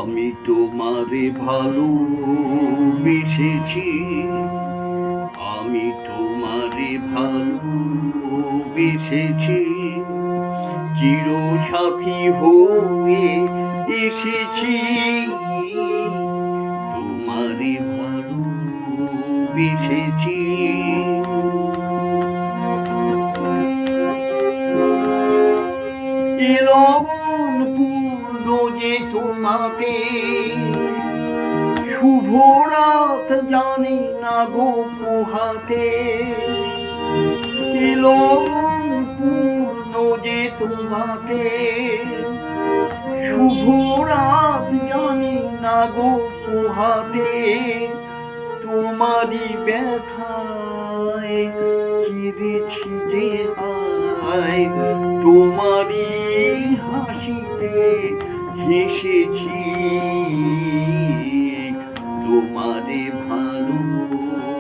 আমি তোমারে ভালোবেসেছি, আমি তোমারে ভালোবেসেছি, চিরসাথী হয়ে এসেছি, তোমারে ভালোবেসেছি। এ লগন পূর্ণ যে তোমাতে, শুভ রাত জানি না গো পোহাতে। এ লগন পূর্ণ যে তোমাতে, শুভ রাত জানি না গো পোহাতে। তোমারই ব্যথায় কেঁদেছি যে হায়, তোমারই হাসিতে হেসেছি, তোমারে ভালোবেসেছি।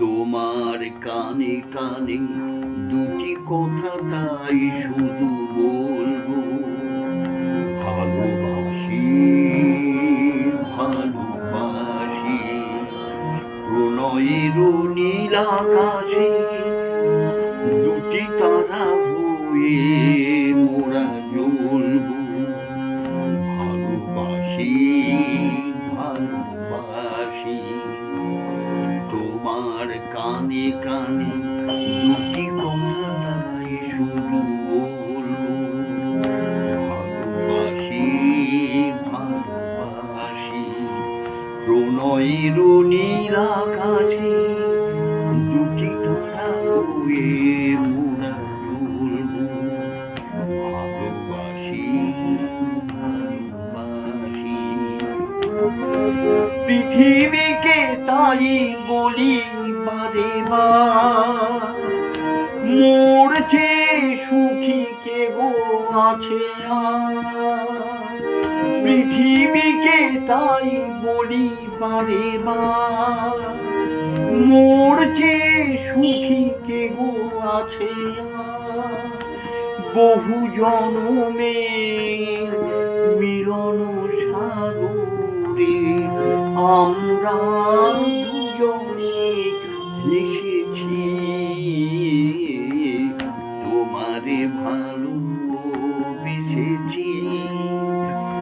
তোমার কানে কানে দুটি কথা তাই শুধু বলবো, ভালোবাসি ভালোবাসি। প্রণয়ের নীল আকাশে দুটি তারা হয়ে মোরা জ্বলবো, ভালোবাসি ভালোবাসি। তোমার কানে কানে দুটি কথা তাই শুধু বলবো, ভালোবাসি ভালোবাসি। প্রণয়ের নীল আকাশে দুটি তারা হয়ে মোরা জ্বলবো, ভালোবাসি ভালোবাসি। পৃথিবীকে তাই বলি বারে বার, মোর চেয়ে সুখী কে গো আছে আর। পৃথিবীকে তাই বলি বারে বার, মোর চেয়ে সুখী কে গো আছে আর। বহু জনমে মিলন সাগরে আমরা দুজনে হেসেছি,